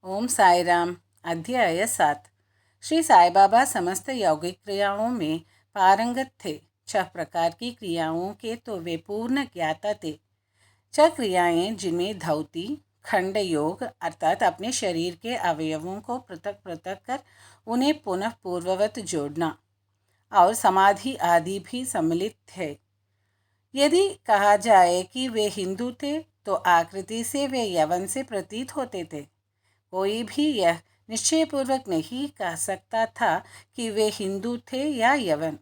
ओम साई राम। अध्याय 7। श्री साई बाबा समस्त यौगिक क्रियाओं में पारंगत थे। 6 प्रकार की क्रियाओं के तो वे पूर्ण ज्ञाता थे। 6 क्रियाएं जिनमें धौती, खंड योग अर्थात अपने शरीर के अवयवों को पृथक पृथक कर उन्हें पुनः पूर्ववत जोड़ना और समाधि आदि भी सम्मिलित थे। यदि कहा जाए कि वे हिंदू थे तो आकृति से वे यवन से प्रतीत होते थे। कोई भी यह निश्चयपूर्वक नहीं कह सकता था कि वे हिंदू थे या यवन।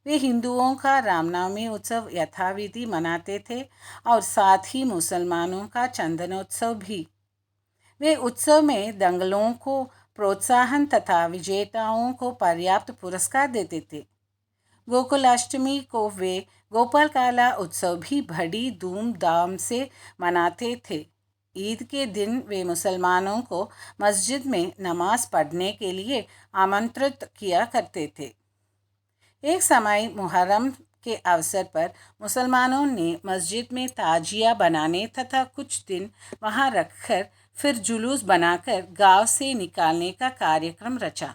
वे हिंदुओं का रामनवमी उत्सव यथाविधि मनाते थे और साथ ही मुसलमानों का चंदनोत्सव भी। वे उत्सव में दंगलों को प्रोत्साहन तथा विजेताओं को पर्याप्त पुरस्कार देते थे। गोकुलाष्टमी को वे गोपाल काला उत्सव भी बड़ी धूमधाम से मनाते थे। ईद के दिन वे मुसलमानों को मस्जिद में नमाज पढ़ने के लिए आमंत्रित किया करते थे। एक समय मुहर्रम के अवसर पर मुसलमानों ने मस्जिद में ताजिया बनाने तथा कुछ दिन वहां रखकर फिर जुलूस बनाकर गांव से निकालने का कार्यक्रम रचा।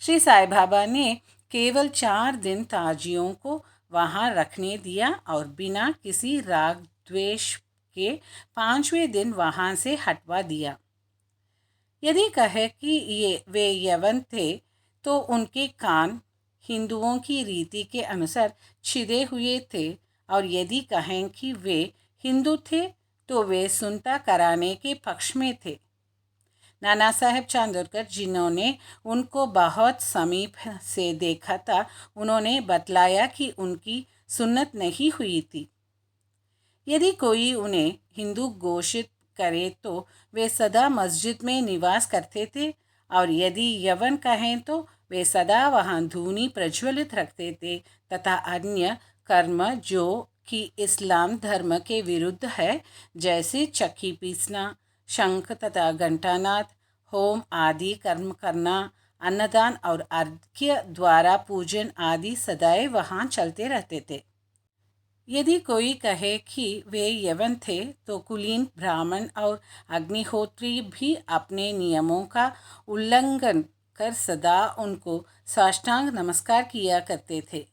श्री साई बाबा ने केवल 4 दिन ताजियों को वहां रखने दिया और बिना किसी राग द्वेष के 5वें दिन वहां से हटवा दिया। यदि कहे कि वे यवन थे तो उनके कान हिंदुओं की रीति के अनुसार छिदे हुए थे, और यदि कहें कि वे हिंदू थे तो वे सुनता कराने के पक्ष में थे। नाना साहेब चांदोरकर, जिन्होंने उनको बहुत समीप से देखा था, उन्होंने बतलाया कि उनकी सुन्नत नहीं हुई थी। यदि कोई उन्हें हिंदू घोषित करे तो वे सदा मस्जिद में निवास करते थे, और यदि यवन कहें तो वे सदा वहाँ धूनी प्रज्वलित रखते थे तथा अन्य कर्म जो कि इस्लाम धर्म के विरुद्ध है, जैसे चक्की पीसना, शंख तथा घंटानाद, होम आदि कर्म करना, अन्नदान और अर्घ्य द्वारा पूजन आदि सदैव वहाँ चलते रहते थे। यदि कोई कहे कि वे यवन थे तो कुलीन ब्राह्मण और अग्निहोत्री भी अपने नियमों का उल्लंघन कर सदा उनको साष्टांग नमस्कार किया करते थे।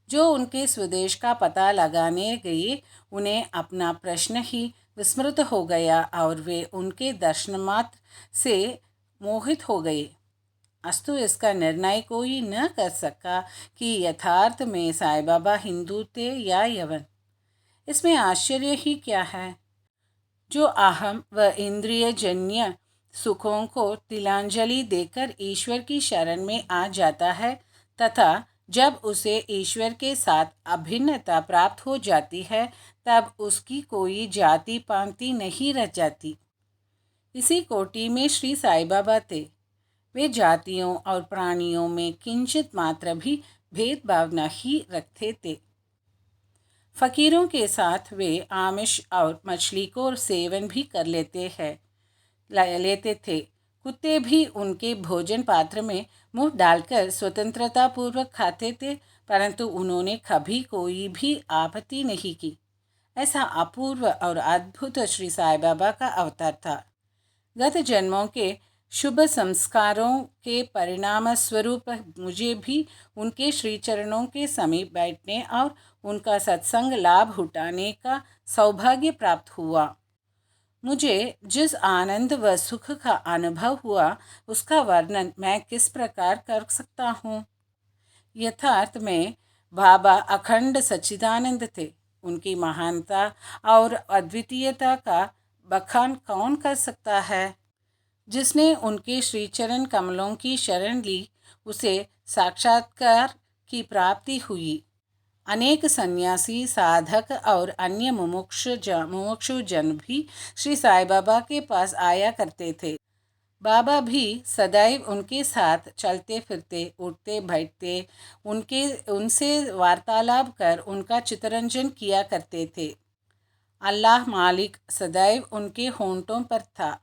जो उनके स्वदेश का पता लगाने गए, उन्हें अपना प्रश्न ही विस्मृत हो गया और वे उनके दर्शन मात्र से मोहित हो गए। अस्तु, इसका निर्णय कोई न कर सका कि यथार्थ में साई बाबा हिंदू थे या यवन। इसमें आश्चर्य ही क्या है। जो अहम व इंद्रियजन्य सुखों को तिलांजलि देकर ईश्वर की शरण में आ जाता है तथा जब उसे ईश्वर के साथ अभिन्नता प्राप्त हो जाती है, तब उसकी कोई जाति पांति नहीं रह जाती। इसी कोटि में श्री साई बाबा थे। वे जातियों और प्राणियों में किंचित मात्र भी भेदभाव नहीं रखते थे। फकीरों के साथ वे आमिष और मछली को सेवन भी कर लेते थे। कुत्ते भी उनके भोजन पात्र में मुंह डालकर स्वतंत्रता पूर्वक खाते थे, परंतु उन्होंने कभी कोई भी आपत्ति नहीं की। ऐसा अपूर्व और अद्भुत श्री साई बाबा का अवतार था। गत जन्मों के शुभ संस्कारों के परिणाम स्वरूप मुझे भी उनके श्री चरणों के समीप बैठने और उनका सत्संग लाभ उठाने का सौभाग्य प्राप्त हुआ। मुझे जिस आनंद व सुख का अनुभव हुआ, उसका वर्णन मैं किस प्रकार कर सकता हूँ। यथार्थ में बाबा अखंड सच्चिदानंद थे। उनकी महानता और अद्वितीयता का बखान कौन कर सकता है। जिसने उनके श्रीचरण कमलों की शरण ली, उसे साक्षात्कार की प्राप्ति हुई। अनेक सन्यासी, साधक और अन्य मुमुक्षु जन भी श्री साई बाबा के पास आया करते थे। बाबा भी सदैव उनके साथ चलते फिरते, उठते बैठते, उनसे वार्तालाप कर उनका चित्तरंजन किया करते थे। अल्लाह मालिक सदैव उनके होंठों पर था।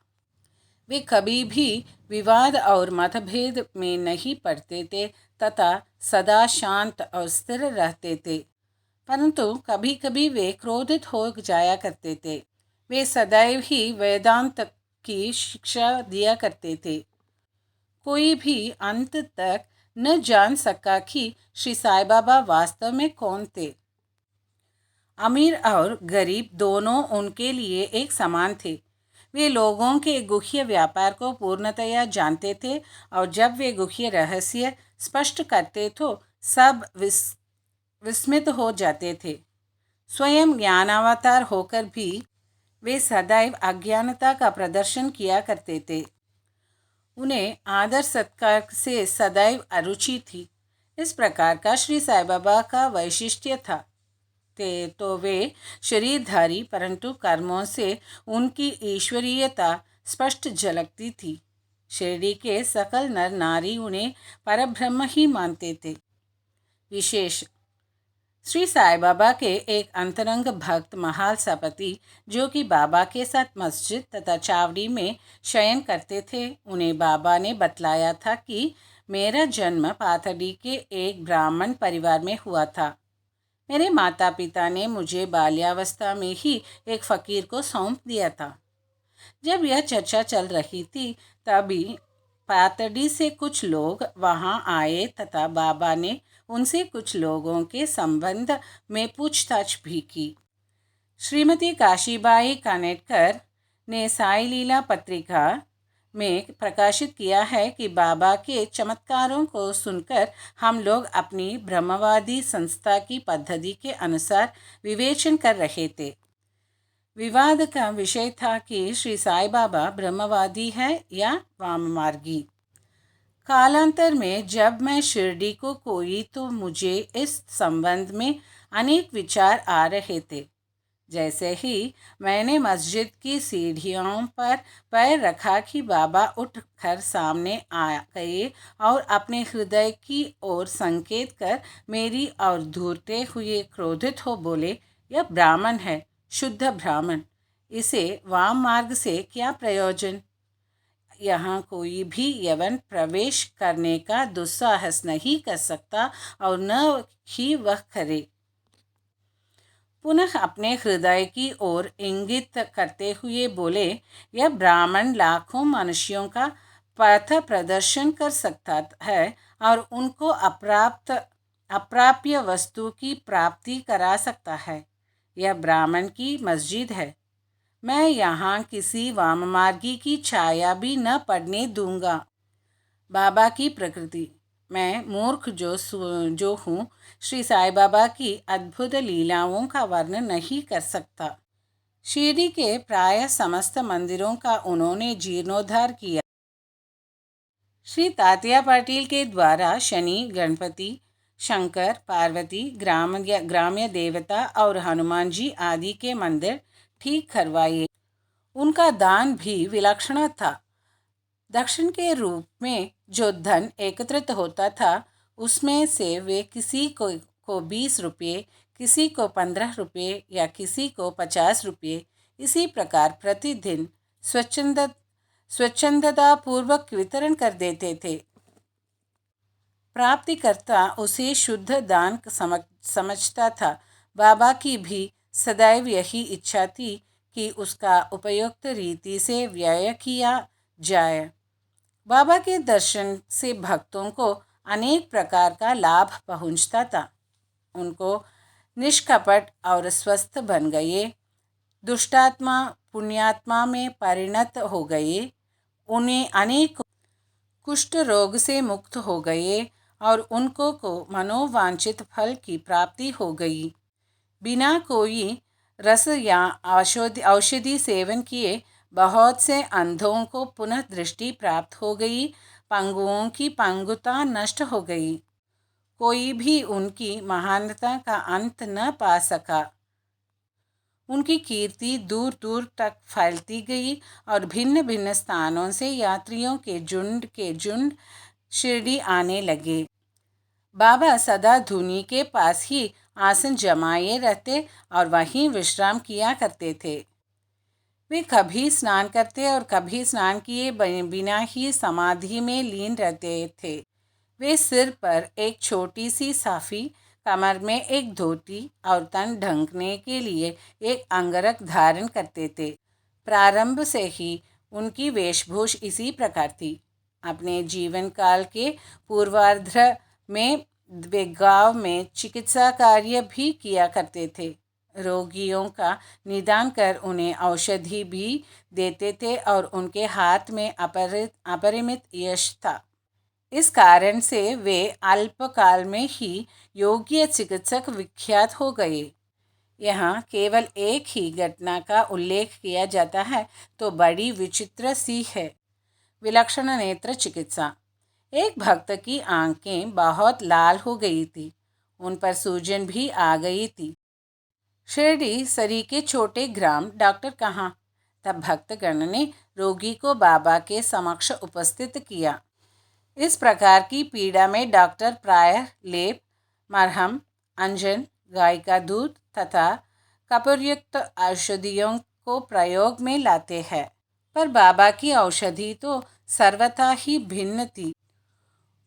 वे कभी भी विवाद और मतभेद में नहीं पड़ते थे तथा सदा शांत और स्थिर रहते थे, परंतु कभी कभी वे क्रोधित हो जाया करते थे। वे सदैव ही वेदांत की शिक्षा दिया करते थे। कोई भी अंत तक न जान सका कि श्री साईं बाबा वास्तव में कौन थे। अमीर और गरीब दोनों उनके लिए एक समान थे। वे लोगों के गुह्य व्यापार को पूर्णतया जानते थे और जब वे गुह्य रहस्य स्पष्ट करते तो सब विस्मित हो जाते थे। स्वयं ज्ञानावतार होकर भी वे सदैव अज्ञानता का प्रदर्शन किया करते थे। उन्हें आदर सत्कार से सदैव अरुचि थी। इस प्रकार का श्री साईं बाबा का वैशिष्ट्य था। तो वे शरीरधारी परंतु कर्मों से उनकी ईश्वरीयता स्पष्ट झलकती थी। शिरडी के सकल नर नारी उन्हें परब्रह्म ही मानते थे। विशेष श्री साईं बाबा के एक अंतरंग भक्त महाल सपति जो कि बाबा के साथ मस्जिद तथा चावड़ी में शयन करते थे, उन्हें बाबा ने बतलाया था कि मेरा जन्म पाथड़ी के एक ब्राह्मण परिवार में हुआ था। मेरे माता पिता ने मुझे बाल्यावस्था में ही एक फ़कीर को सौंप दिया था। जब यह चर्चा चल रही थी तभी पातड़ी से कुछ लोग वहां आए तथा बाबा ने उनसे कुछ लोगों के संबंध में पूछताछ भी की। श्रीमती काशीबाई कानेटकर ने साई लीला पत्रिका में प्रकाशित किया है कि बाबा के चमत्कारों को सुनकर हम लोग अपनी ब्रह्मवादी संस्था की पद्धति के अनुसार विवेचन कर रहे थे। विवाद का विषय था कि श्री साईं बाबा ब्रह्मवादी है या वाममार्गी। कालांतर में जब मैं शिरडी को कोई तो मुझे इस संबंध में अनेक विचार आ रहे थे। जैसे ही मैंने मस्जिद की सीढ़ियों पर पैर रखा कि बाबा उठ कर सामने आ गए और अपने हृदय की ओर संकेत कर मेरी ओर घूरते हुए क्रोधित हो बोले, यह ब्राह्मण है, शुद्ध ब्राह्मण, इसे वाम मार्ग से क्या प्रयोजन। यहाँ कोई भी यवन प्रवेश करने का दुस्साहस नहीं कर सकता और न ही वह करे। पुनः अपने हृदय की ओर इंगित करते हुए बोले, यह ब्राह्मण लाखों मनुष्यों का पथ प्रदर्शन कर सकता है और उनको अप्राप्य वस्तु की प्राप्ति करा सकता है। यह ब्राह्मण की मस्जिद है। मैं यहाँ किसी वाममार्गी की छाया भी न पड़ने दूंगा। बाबा की प्रकृति। मैं मूर्ख जो हूँ, श्री साईं बाबा की अद्भुत लीलाओं का वर्णन नहीं कर सकता। शिरडी के प्राय समस्त मंदिरों का उन्होंने जीर्णोद्धार किया। श्री तात्या पाटिल के द्वारा शनि, गणपति, शंकर, पार्वती, ग्राम्य देवता और हनुमान जी आदि के मंदिर ठीक करवाए। उनका दान भी विलक्षण था। दक्षिण के रूप में जो धन एकत्रित होता था उसमें से वे किसी को 20 रुपये, किसी को 15 रुपये या किसी को 50 रुपये इसी प्रकार प्रतिदिन स्वच्छंदतापूर्वक वितरण कर देते थे। प्राप्तिकर्ता उसे शुद्ध दान समझता था। बाबा की भी सदैव यही इच्छा थी कि उसका उपयुक्त रीति से व्यय किया जाए। बाबा के दर्शन से भक्तों को अनेक प्रकार का लाभ पहुंचता था। उनको निष्कपट और स्वस्थ बन गए, दुष्टात्मा पुण्यात्मा में परिणत हो गए, उन्हें अनेक कुष्ठ रोग से मुक्त हो गए और उनको को मनोवांछित फल की प्राप्ति हो गई। बिना कोई रस या औषधि सेवन किए बहुत से अंधों को पुनः दृष्टि प्राप्त हो गई, पंगुओं की पंगुता नष्ट हो गई। कोई भी उनकी महानता का अंत न पा सका। उनकी कीर्ति दूर दूर तक फैलती गई और भिन्न भिन्न स्थानों से यात्रियों के झुंड शिरडी आने लगे। बाबा सदा धुनी के पास ही आसन जमाए रहते और वहीं विश्राम किया करते थे। वे कभी स्नान करते और कभी स्नान किए बिना ही समाधि में लीन रहते थे। वे सिर पर एक छोटी सी साफी, कमर में एक धोती और तन ढकने के लिए एक अंगरख धारण करते थे। प्रारंभ से ही उनकी वेशभूष इसी प्रकार थी। अपने जीवन काल के पूर्वार्ध में वे गांव में चिकित्सा कार्य भी किया करते थे। रोगियों का निदान कर उन्हें औषधि भी देते थे और उनके हाथ में अपरिमित यश था। इस कारण से वे अल्पकाल में ही योग्य चिकित्सक विख्यात हो गए। यहाँ केवल एक ही घटना का उल्लेख किया जाता है तो बड़ी विचित्र सी है। विलक्षण नेत्र चिकित्सा। एक भक्त की आंखें बहुत लाल हो गई थी। उन पर सूजन भी आ गई थी। शिरडी सरीके छोटे ग्राम डॉक्टर कहाँ। तब भक्तगण ने रोगी को बाबा के समक्ष उपस्थित किया। इस प्रकार की पीड़ा में डॉक्टर प्रायः लेप, मरहम, अंजन, गाय का दूध तथा कपूरयुक्त औषधियों को प्रयोग में लाते हैं, पर बाबा की औषधि तो सर्वथा ही भिन्न थी।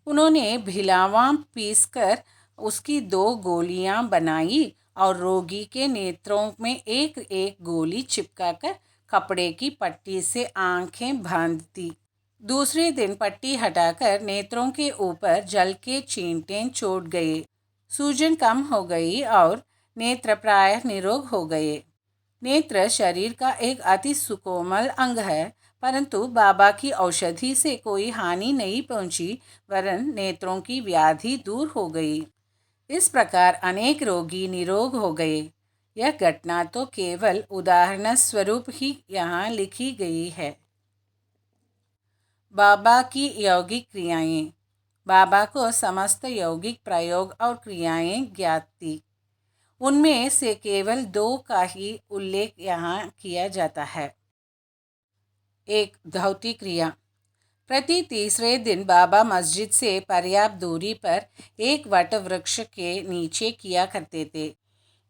उन्होंने भिलावा पीसकर उसकी 2 गोलियां बनाई और रोगी के नेत्रों में एक एक गोली चिपकाकर कपड़े की पट्टी से आंखें बांध दी। दूसरे दिन पट्टी हटाकर नेत्रों के ऊपर जल के चींटे चोट गए। सूजन कम हो गई और नेत्र प्रायः निरोग हो गए। नेत्र शरीर का एक अति सुकोमल अंग है, परंतु बाबा की औषधि से कोई हानि नहीं पहुंची, वरन नेत्रों की व्याधि दूर हो गई। इस प्रकार अनेक रोगी निरोग हो गए। यह घटना तो केवल उदाहरण स्वरूप ही यहाँ लिखी गई है। बाबा की यौगिक क्रियाएं। बाबा को समस्त यौगिक प्रयोग और क्रियाएं ज्ञात थी। उनमें से केवल 2 का ही उल्लेख यहाँ किया जाता है। 1. धौती क्रिया। प्रति तीसरे दिन बाबा मस्जिद से पर्याप्त दूरी पर एक वट वृक्ष के नीचे किया करते थे।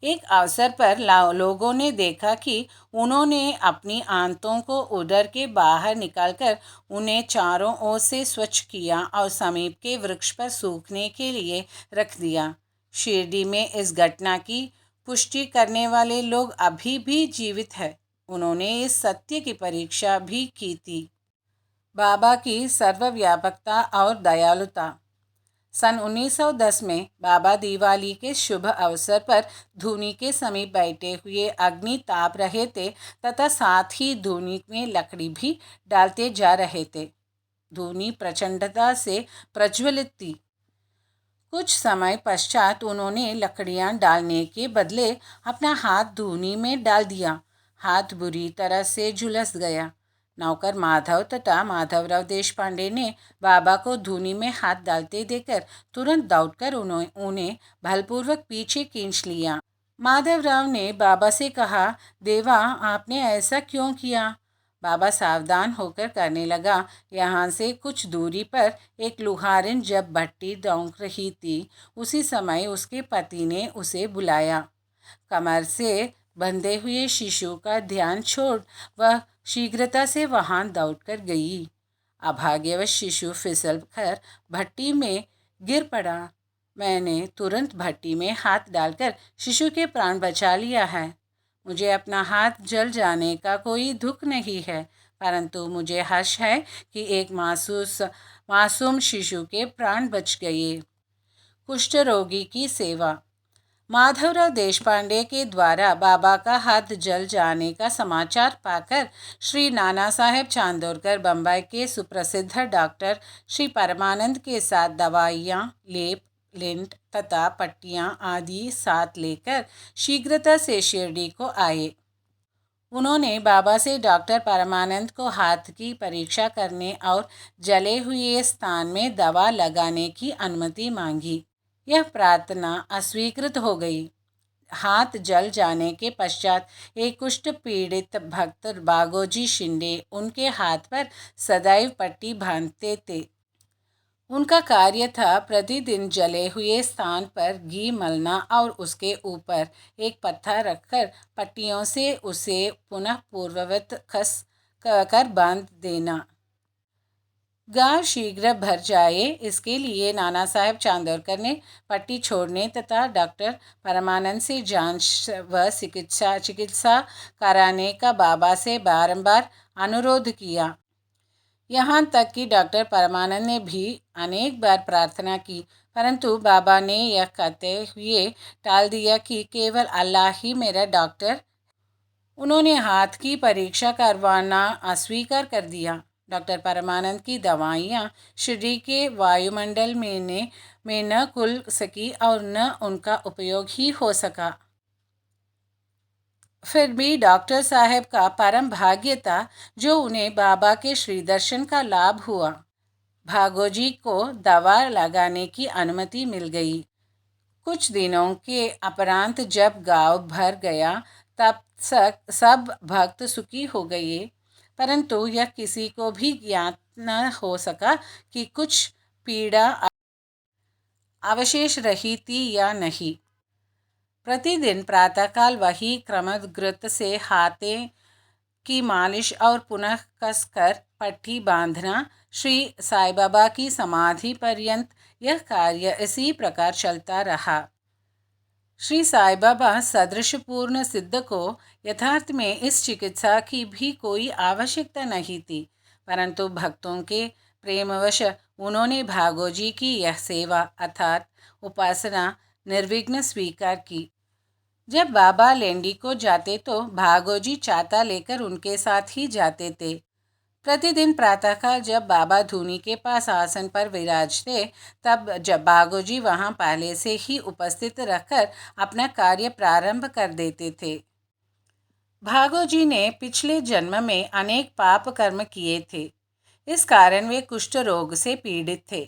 एक अवसर पर लोगों ने देखा कि उन्होंने अपनी आंतों को उदर के बाहर निकालकर उन्हें चारों ओर से स्वच्छ किया और समीप के वृक्ष पर सूखने के लिए रख दिया। शिरडी में इस घटना की पुष्टि करने वाले लोग अभी भी जीवित हैं। उन्होंने इस सत्य की परीक्षा भी की थी। बाबा की सर्वव्यापकता और दयालुता। सन 1910 में बाबा दिवाली के शुभ अवसर पर धूनी के समीप बैठे हुए अग्नि ताप रहे थे तथा साथ ही धूनी में लकड़ी भी डालते जा रहे थे। धूनी प्रचंडता से प्रज्वलित थी। कुछ समय पश्चात उन्होंने लकड़ियां डालने के बदले अपना हाथ धूनी में डाल दिया। हाथ बुरी तरह से झुलस गया। नौकर माधव तथा माधवराव देशपांडे ने बाबा को धूनी में हाथ डालते देखकर तुरंत दौड़कर उन्हें बलपूर्वक पीछे खींच लिया। माधवराव ने बाबा से कहा, देवा, आपने ऐसा क्यों किया? बाबा सावधान होकर करने लगा। यहाँ से कुछ दूरी पर एक लुहारिन जब भट्टी दौंक रही थी, उसी समय उसके पति ने उसे बुलाया। कमर से बंधे हुए शिशु का ध्यान छोड़ वह शीघ्रता से वहां दौड़कर गई। अभाग्यवश शिशु फिसल कर भट्टी में गिर पड़ा। मैंने तुरंत भट्टी में हाथ डालकर शिशु के प्राण बचा लिया है। मुझे अपना हाथ जल जाने का कोई दुख नहीं है, परंतु मुझे हर्ष है कि एक मासूम शिशु के प्राण बच गए। कुष्ठ रोगी की सेवा। माधवराव देशपांडे के द्वारा बाबा का हाथ जल जाने का समाचार पाकर श्री नाना साहेब चांदोरकर बम्बई के सुप्रसिद्ध डॉक्टर श्री परमानंद के साथ दवाइयाँ, लेप, लिंट तथा पट्टियाँ आदि साथ लेकर शीघ्रता से शिरडी को आए। उन्होंने बाबा से डॉक्टर परमानंद को हाथ की परीक्षा करने और जले हुए स्थान में दवा लगाने की अनुमति मांगी। यह प्रार्थना अस्वीकृत हो गई। हाथ जल जाने के पश्चात एक कुष्ठ पीड़ित भक्त बागोजी शिंदे उनके हाथ पर सदैव पट्टी बांधते थे। उनका कार्य था प्रतिदिन जले हुए स्थान पर घी मलना और उसके ऊपर एक पत्थर रखकर पट्टियों से उसे पुनः पूर्ववत कस कर बांध देना। गांव शीघ्र भर जाए, इसके लिए नाना साहेब चांदोरकर ने पट्टी छोड़ने तथा डॉक्टर परमानंद से जांच व चिकित्सा कराने का बाबा से बारंबार अनुरोध किया। यहाँ तक कि डॉक्टर परमानंद ने भी अनेक बार प्रार्थना की, परंतु बाबा ने यह कहते हुए टाल दिया कि केवल अल्लाह ही मेरा डॉक्टर। उन्होंने हाथ की परीक्षा करवाना अस्वीकार कर दिया। डॉक्टर परमानंद की दवाइयाँ शरीर के वायुमंडल में न घुल सकी और न उनका उपयोग ही हो सका। फिर भी डॉक्टर साहब का परम भाग्य था जो उन्हें बाबा के श्री दर्शन का लाभ हुआ। भागोजी को दवा लगाने की अनुमति मिल गई। कुछ दिनों के उपरांत जब गांव भर गया तब सब भक्त सुखी हो गए, परंतु यह किसी को भी ज्ञात न हो सका कि कुछ पीड़ा अवशेष रही थी या नहीं। प्रतिदिन प्रातःकाल वही क्रमगत से हाथों की मालिश और पुनः कसकर पट्टी बांधना, श्री साईं बाबा की समाधि पर्यंत यह कार्य इसी प्रकार चलता रहा। श्री साईं बाबा सदृश पूर्ण सिद्ध को यथार्थ में इस चिकित्सा की भी कोई आवश्यकता नहीं थी, परंतु भक्तों के प्रेमवश उन्होंने भागोजी की यह सेवा अर्थात उपासना निर्विघ्न स्वीकार की। जब बाबा लेंडी को जाते तो भागोजी चाता लेकर उनके साथ ही जाते थे। प्रतिदिन प्रातःकाल जब बाबा धूनी के पास आसन पर विराजते, तब जब भागोजी वहाँ पहले से ही उपस्थित रहकर अपना कार्य प्रारंभ कर देते थे। भागोजी ने पिछले जन्म में अनेक पाप कर्म किए थे, इस कारण वे कुष्ठ रोग से पीड़ित थे।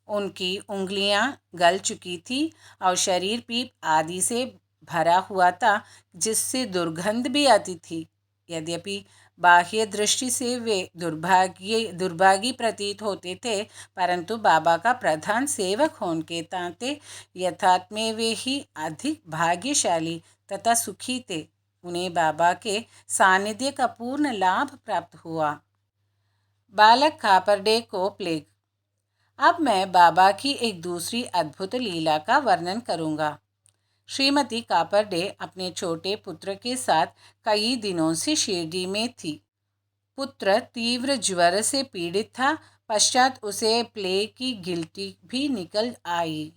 उनकी उंगलियां गल चुकी थी और शरीर पीप आदि से भरा हुआ था, जिससे दुर्गंध भी आती थी। यद्यपि बाह्य दृष्टि से वे दुर्भागी प्रतीत होते थे, परंतु बाबा का प्रधान सेवक होने के नाते यथार्थ में वे ही अधिक भाग्यशाली तथा सुखी थे। उन्हें बाबा के सानिध्य का पूर्ण लाभ प्राप्त हुआ। बालक कापरडे को प्लेग। अब मैं बाबा की एक दूसरी अद्भुत लीला का वर्णन करूंगा। श्रीमती कापरडे अपने छोटे पुत्र के साथ कई दिनों से शिरडी में थी। पुत्र तीव्र ज्वर से पीड़ित था, पश्चात उसे प्लेग की गिल्टी भी निकल आई।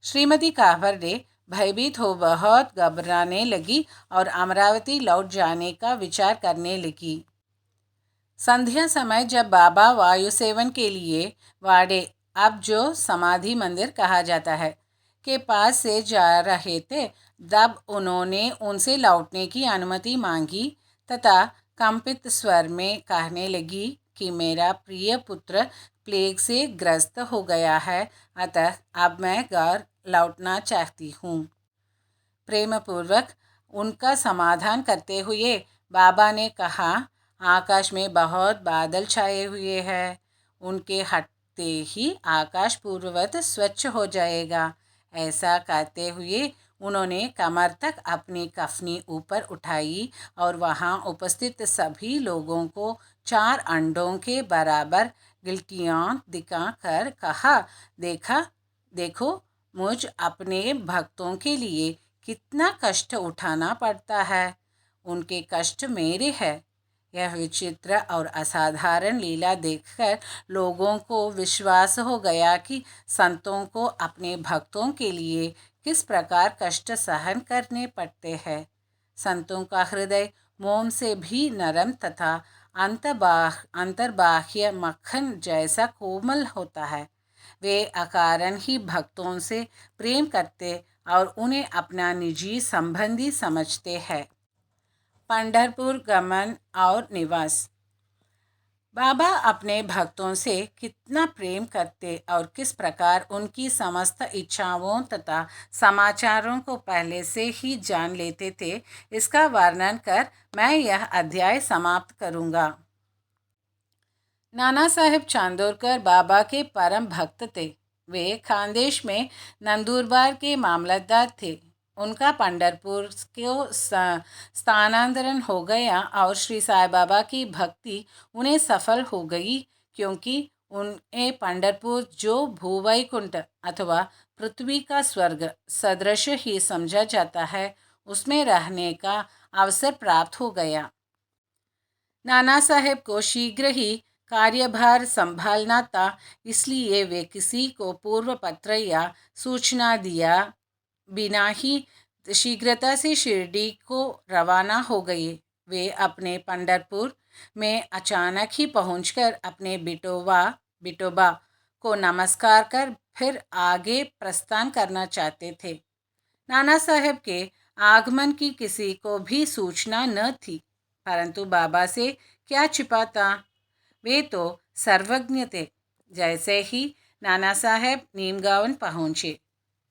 श्रीमती कापरडे भयभीत हो बहुत घबराने लगी और अमरावती लौट जाने का विचार करने लगी। संध्या समय जब बाबा वायु सेवन के लिए वाड़े, अब जो समाधि मंदिर कहा जाता है, के पास से जा रहे थे, तब उन्होंने उनसे लौटने की अनुमति मांगी तथा कंपित स्वर में कहने लगी कि मेरा प्रिय पुत्र प्लेग से ग्रस्त हो गया है, अतः अब मैं घर लौटना चाहती हूँ। प्रेमपूर्वक उनका समाधान करते हुए बाबा ने कहा, आकाश में बहुत बादल छाए हुए हैं, उनके हटते ही आकाश पूर्ववत स्वच्छ हो जाएगा। ऐसा कहते हुए उन्होंने कमर तक अपनी कफनी ऊपर उठाई और वहाँ उपस्थित सभी लोगों को 4 अंडों के बराबर गिल्टियाँ दिखाकर कहा, देखो मुझ अपने भक्तों के लिए कितना कष्ट उठाना पड़ता है, उनके कष्ट मेरे हैं। यह विचित्र और असाधारण लीला देखकर लोगों को विश्वास हो गया कि संतों को अपने भक्तों के लिए किस प्रकार कष्ट सहन करने पड़ते हैं। संतों का हृदय मोम से भी नरम तथा अंतर्बाह्य मक्खन जैसा कोमल होता है। वे अकारण ही भक्तों से प्रेम करते और उन्हें अपना निजी संबंधी समझते हैं। पंढरपुर गमन और निवास। बाबा अपने भक्तों से कितना प्रेम करते और किस प्रकार उनकी समस्त इच्छाओं तथा समाचारों को पहले से ही जान लेते थे, इसका वर्णन कर मैं यह अध्याय समाप्त करूँगा। नाना साहेब चांदोरकर बाबा के परम भक्त थे। वे खानदेश में नंदुरबार के मामलतदार थे। उनका पंढरपुर को स्थानांतरण हो गया और श्री साईं बाबा की भक्ति उन्हें सफल हो गई, क्योंकि उन्हें पंढरपुर जो भूवैकुंठ अथवा पृथ्वी का स्वर्ग सदृश ही समझा जाता है, उसमें रहने का अवसर प्राप्त हो गया। नाना साहेब को शीघ्र ही कार्यभार संभालना था, इसलिए वे किसी को पूर्व पत्र या सूचना दिया बिना ही शीघ्रता से शिरडी को रवाना हो गए। वे अपने पंढरपुर में अचानक ही पहुंचकर अपने बिटोबा को नमस्कार कर फिर आगे प्रस्थान करना चाहते थे। नाना साहेब के आगमन की किसी को भी सूचना न थी, परंतु बाबा से क्या छिपा था, वे तो सर्वज्ञ थे। जैसे ही नाना साहेब नीमगांवन पहुँचे,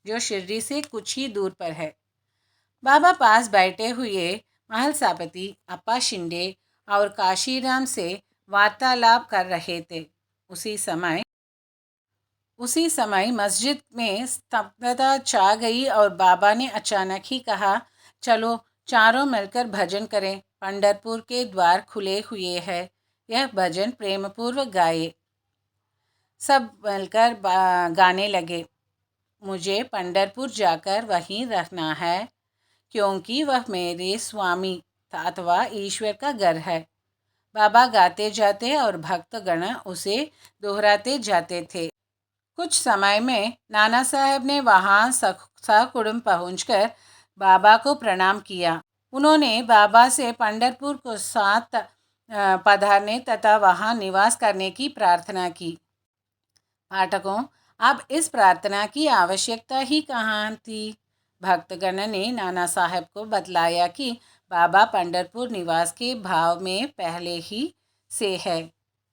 जो शिरडी से कुछ ही दूर पर है, बाबा पास बैठे हुए महलसापति अप्पा शिंदे और काशीराम से वार्तालाप कर रहे थे। उसी समय मस्जिद में स्तब्धता छा गई और बाबा ने अचानक ही कहा, चलो चारों मिलकर भजन करें, पंढरपुर के द्वार खुले हुए हैं। यह भजन प्रेमपूर्वक गाए। सब मिलकर गाने लगे। मुझे पंढरपुर जाकर वहीं रहना है, क्योंकि वह मेरे स्वामी अथवा ईश्वर का घर है। बाबा गाते जाते और भक्तगण उसे दोहराते जाते थे। कुछ समय में नाना साहब ने वहाँ सकुटुंब पहुँचकर बाबा को प्रणाम किया। उन्होंने बाबा से पंढरपुर को साथ पधारने तथा वहाँ निवास करने की प्रार्थना की। पाठकों, अब इस प्रार्थना की आवश्यकता ही कहाँ थी। भक्तगण ने नाना साहब को बतलाया कि बाबा पंढरपुर निवास के भाव में पहले ही से है।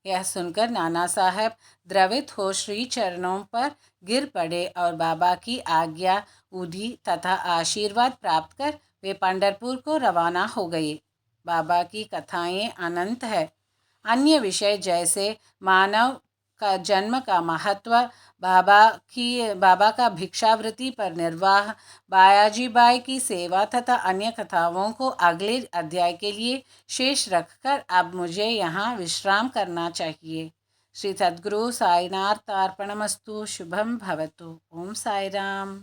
यह सुनकर नाना साहब द्रवित हो श्री चरणों पर गिर पड़े और बाबा की आज्ञा उधी तथा आशीर्वाद प्राप्त कर वे पंढरपुर को रवाना हो गए। बाबा की कथाएं अनंत है। अन्य विषय जैसे मानव का जन्म का महत्व, बाबा का भिक्षावृत्ति पर निर्वाह, बायाजीबाई की सेवा तथा अन्य कथाओं को अगले अध्याय के लिए शेष रखकर अब मुझे यहाँ विश्राम करना चाहिए। श्री सद्गुरु साईनाथ अर्पणमस्तु। शुभम भवतु। ओम साई राम।